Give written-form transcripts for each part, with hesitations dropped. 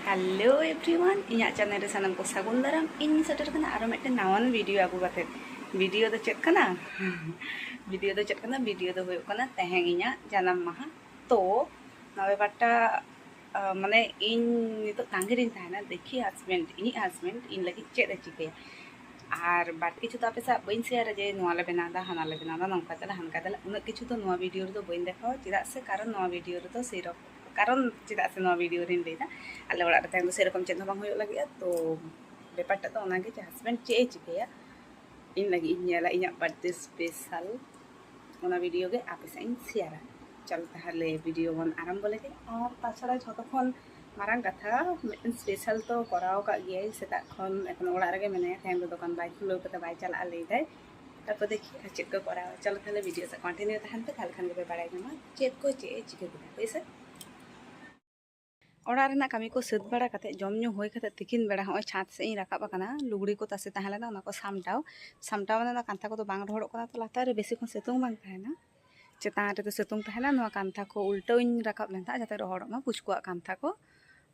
Hello everyone in channel रे सानम को सगुन दाराम इन सेटर कना आरो मिटन नावान वीडियो आगु काते वीडियो दो चेक कना वीडियो दो चेक कना वीडियो दो होयो कना तेहें इना जानम माहा तो नवे बाटा माने इन नितो तांगिरिन ताहना देखी हस्बैंड इन लगी चेद चिके और बाट किछु तो आपे सा बइन शेयर जे नोवाले बेनादा हानाले बेनादा नंका तला हानका तला उन किछु तो नोवा वीडियो रे तो बइन देखाओ चिदा से कारण नोवा वीडियो रे तो सेरो कारण चिदा से नोवा वीडियो रे लेदा आले ओड़ा रे तांगो सेरकम चेद बांग होयो लगे तो बेपारटा तो ओनागे जे हस्बैंड चे चिकेया इन लगी इनेला इना बर्थडे स्पेशल ओना वीडियो गे आपे सा इन शेयर चल ताहले वीडियो बन आरंभ लेगे और ताछाड़ा जतक्षण मारांग कथा मिटन स्पेशल तो कराव का गया सेता खन एखन ओड़ा रे मेने तेन दुकान बाय खुलो कते बाय चला ले दाय तारपर देखि चेक को कराव चलो ताहले वीडियो से कंटिन्यू तहन पे खाल खान के बाड़ाय जमा चेक को चे चिके गुदा पैसा ओड़ा रेना कामी को सद बड़ा कते जमनु होय कते तिकिन बेड़ा होय छात से राकाब कना लुगड़ी को तासे ताहलेना ओना को सामटाव ना कांथा को तो बांग रोहड़ो कना तो लातार रे बेसी को सेतुंग बांग ताहेना चेतान रे तो सेतुंग ताहेना नोआ कांथा को उल्टोइन राकाब लेनता जाते रोहड़ो मा पुचकुआ कांथा को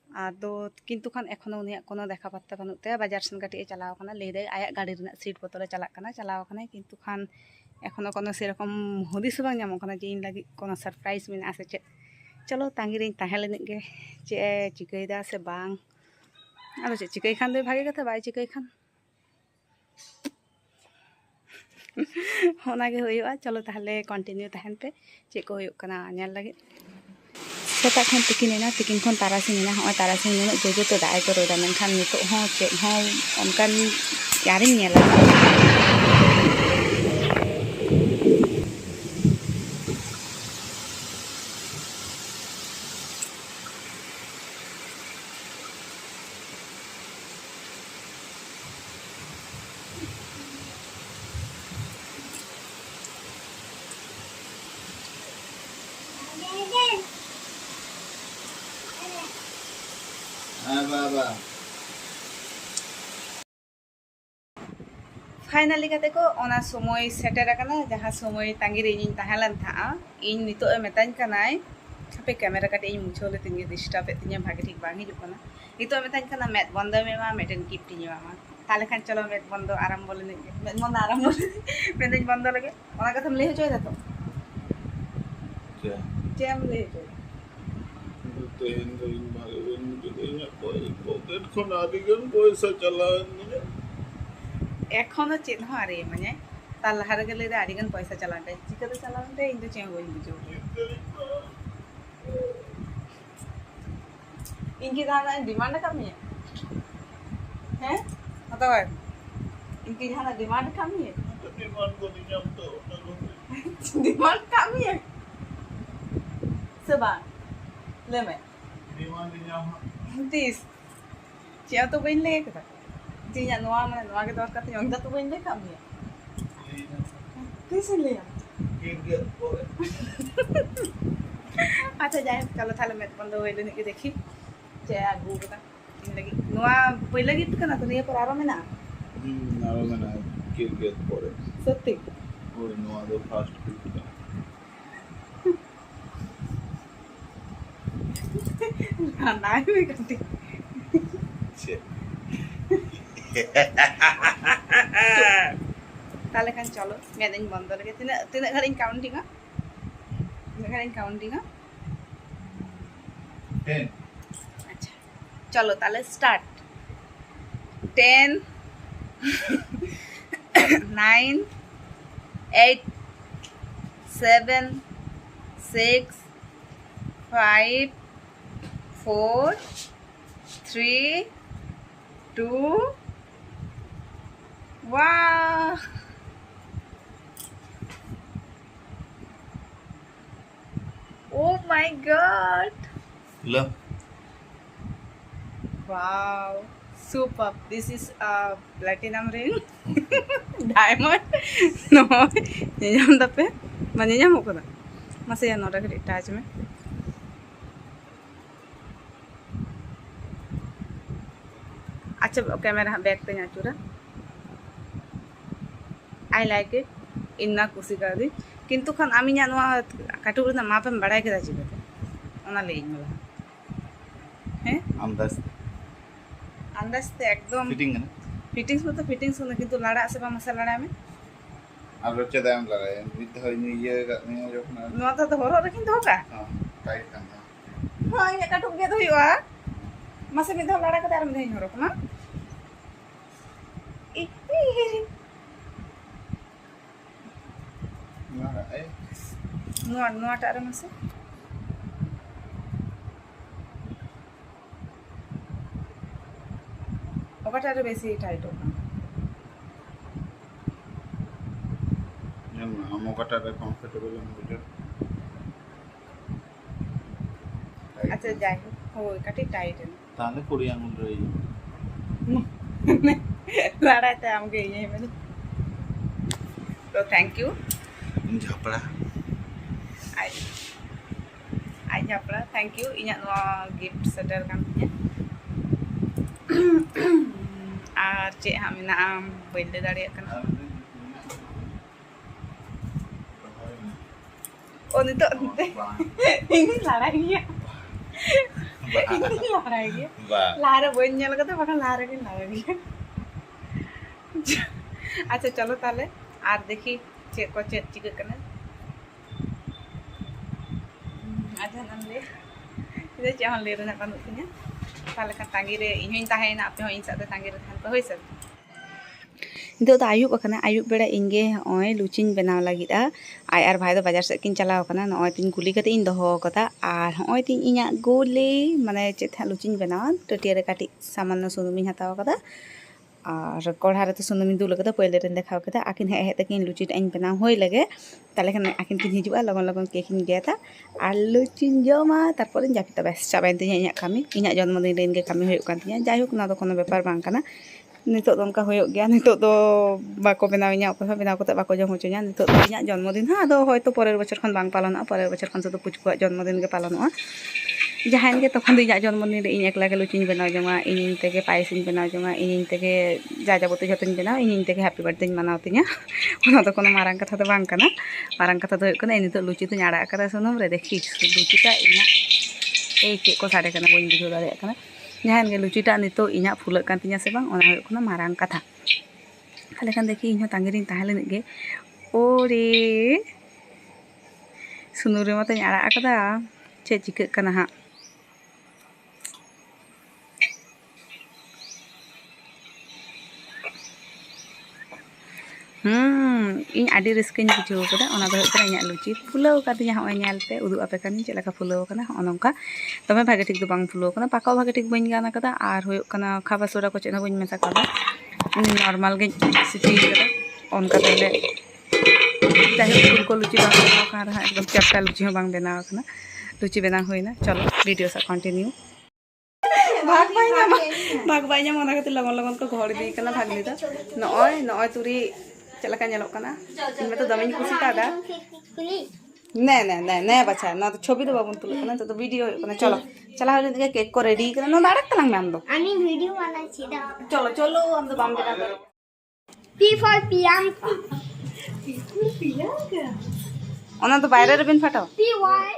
आदो किंतु खान एखोनो उनिया कोनो देखा पत्ता बनुते बाजार सेन काटिए चलाव कना लेदे आया गाड़ी रेना सीट बोतले चलाव कना किंतु खान एखोनो कोनो सेरकम हुदिस बांग जामो कना जे इन लगी कोनो सरप्राइज मेना से चे चलो तांगिरिन ताहेलेन गे चे चिकैदा से बांग आरो चे चिकै खान दे भागे कथा बाय चिकै खान ओनागे होयोआ चलो ताहले कंटिन्यू तहन पे चे को होयो कना नेल लगे सेता खन तिकिन खन तारासिना हय तारासिन नुन जोजो तो दाय करोदा मेनखान नितो हो चे हो अनकान यारिन नेला फाइनली कते को ओना समय सेटर कना जहां समय तांगिरे इन ताहलन था इन नितो मेतान कनाय पे कैमरा काटे इन मुछोले तिनि डिस्टर्ब तिनि भागे ठीक बांग हिजु कना नितो मेतान कना मेट बंद मेमा मेटन गिफ्ट इन मामा ताले खान चलो मेट बंद आराम बोले मेट बंद आराम बोले मेट बंद लगे ओना कथम ले होय जातो जेम ले होय तेन इन भागे इन पॉकेट खन आदिगन पैसा चलान एखोनो चेद हो आरे माने तार लहा रे गेले आदिगन पैसा चलानते चिकते चलानते इन तो चे होय बुझो इनकी दाना डिमांड कमी है हैं अतो इनकी दाना डिमांड कमी है डिमांड को नहीं जम तो डिमांड कमी है सबा ले में डिमांड नहीं दिस चे तो बइन ले कथा तिnya noa mana noa ke dorkar tinya onda to bइन ले कमी है कैसे ले अच्छा जाए चलो थाले मेट बंद होइले नि देखि जे आगु कथा इन लगी नोआ पहिले गिफ्ट कना तो निया पर आरो मेना क्रिकेट पड़े सत्य और नोआ दो फास्ट गिफ्ट ना भी करती ताले खान चलो मेदिन बंद लगे तिना घड़ी काउंटिंग काउंटिंग 10 अच्छा चलो ताले start 10 9 8 7 6 5 4 3 2 wow oh my god love wow super this is a platinum ring diamond no nyam dape mane nyam ko da mase ya nora kali touch me अच्छा कैमरा बैक पे चूरा I like it इन्ना कुसी कर दी किंतु खान आमी काटुक मापेम बड़ा चिकाते लैन हैं अंदाज अंदाज ते एकदम फिटिंग है ना फिटिंग्स में तो फिटिंग्स होना किंतु लाड़ा से बा मसाला लाड़ा में आलू चेदाम लगाए विद होइनी ये करने जो ना नोआ तो होरो रखिन दो का हां टाइट करना हां ये काटुक गे तो हुआ मसे में दो लाड़ा का तार में नहीं होरो ना ई ना ए नोआ नोआ टार में से ओकाटारे बेसी टाइट होगा जब हम ओकाटारे कंफर्टेबल हम बुझे अच्छा जाए हो काटी टाइट है ताने कुड़ी आंगुल रही लाड़ा ते हमके ये मैंने तो थैंक यू झपड़ा आई आई झपड़ा थैंक यू इना नोआ गिफ्ट सेटर kan tinya ar cek ha mena'a bain le dareyak kana oh nitok ini lara dia ini lara dia lara bain nyel kata bakal lara dia अच्छा चलो ताले आर देखी चेक को चेक चिक कना अच्छा नंदे इधर चाहन ले रना कानु तिnya ताले का तांगी रे इहिन ताहेना आपे हो इन साथे तांगी रे थान पे होय सर नितो तो आयुब अकना आयुब बेड़ा इनगे ओय लुचिन बनाव लागिदा आय आर भाई दो बाजार से किन चलाव कना नय तिन गुली कते इन दहो कता आर होय तिन इया गोले माने चेथा लुचिन बनाव टटिया रे काटी सामान्य सुनुमिन हताव कदा और कढ़ा रे तो सुनुमिन दुल कदा पहिले रे देखाव कदा आकिन हे हे तकिन लुचिन इन बनाव होय लगे ताले खान आकिन किन हिजुआ लगन लगन केकिन गेता आर लुचिन जमा तारपर जापिता बेस चाबाइन तिnya इया kami इnya जन्मदिन रे इनगे kami होय कान तिnya जायहोक ना तो कोनो बेपार बांग काना नितो तो उनका होय गया नितो तो बाको बनाविnya अपर बनाव कते बाको जम होचोnya नितो तो इnya जन्मदिन हा आदो होयतो परेर बछर खन बांग पालनआ परेर बछर खन तो पुचकुआ जन्मदिन गे पालनआ जहान के तखन इnya जन्मदिन रे इन एकला के लुचिन बनाव जमा इन तेगे पायसिन बनाव जमा इन तेगे जा जाबोते जतन बनाव इन तेगे हैप्पी बर्थडे मनाव तिnya ओना तो कोनो मारांग कथा तो बांग काना मारांग कथा तो होय कना नितो लुचि तो आड़ा करा सुनुम रे देखि लुचिटा इना ए के को साडे कना बइन बुझो दारे कना जहान के लुचिटा नितो इना फुलक कान तिnya से बांग ओना होय कना मारांग कथा ताले खान देखि इन तांगिरिन ताहले गे ओरे सुनुरे मत आड़ा कदा चे चिक कना हा इन आदि रिस्किन बुझो कदा ओना दो होय इना लुचि फुलाव कातिया होय नेलते उदु आपे कानी चेलका फुलाव कना ओनंका तमे भागे ठीक दो बांग फुलाव कना पाकाव भागे ठीक बइन गाना कदा आर होय कना खाबा सोडा को चेना बइन मेसा कदा नॉर्मल गे सिटी कदा ओनका तले जाहि फुल को लुचि बांग बनाव का रहा एकदम चपटा लुचि हो बांग बनाव कना लुचि बना होइना चलो वीडियो सा कंटिन्यू भाग बाई ᱧᱟᱢ ओना कते लगन लगन को घर दी कना भागली दा नय नय तुरी चलका नेलो कना इनमे तो दमेन खुशी कादा ने ने ने ने बच्चा ना तो छवि तो बाबुन तुल कना तो वीडियो कना चलो चला होले के केक को रेडी कना न दाड़क तलंग में हम दो अनि वीडियो वाला छीदा चलो चलो हम तो बाम बेटा करो पी फॉर प्रियंका ओना तो बाहर रे बिन फटाओ पी वाई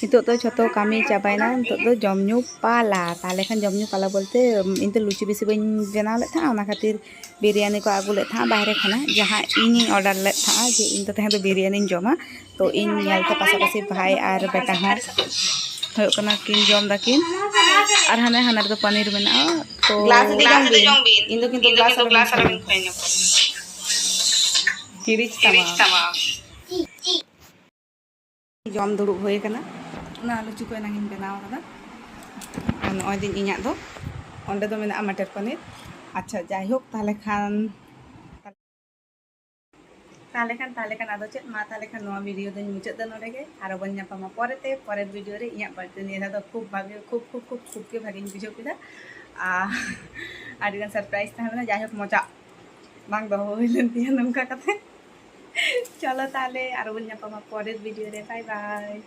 नितो तो छोटो कमी चाबायना नितो तो जमन्यू पाला ताले खान जमन्यू पाला बोलते इन तो लुची बेसी बन बनाव ले था ओना खातिर बिरयानी को आगू ले था बाहर खाना जहाँ इन ऑर्डर ले था जे इन तो तहे तो बिरयानी जमा तो इन नेलते पासापासी भाई और बेटा हाँ होयो कना किन जम दाकिन और हाने हाना तो पनीर बना तो ग्लास दे जम बिन इन तो किंतु ग्लास आरो बिन खाइनो किरिच तमा जम दुड़ुब होय कना ना लुची को नागिन बनाव कदा और नय दिन इᱧᱟ दो ओंडे दो मेना मटर पनीर अच्छा जाय होक ताले खान आदो चेत मा ताले खान नोआ वीडियो दो मुचाद दो नोडे गे आरो बन ᱧᱟᱯᱟᱢᱟ ᱯᱚᱨᱮᱛᱮ ᱯᱚᱨᱮᱨ वीडियो रे इᱧᱟ बाड़ते निया दो खूब भागे खूब के भागे बुझो केदा आडिगान सरप्राइज ताहेना जाय होक मजा बांग दो होइलेन तिया नमका कथे चलो ताले आरो बन ᱧᱟᱯᱟᱢᱟ परेर वीडियो रे बाय बाय।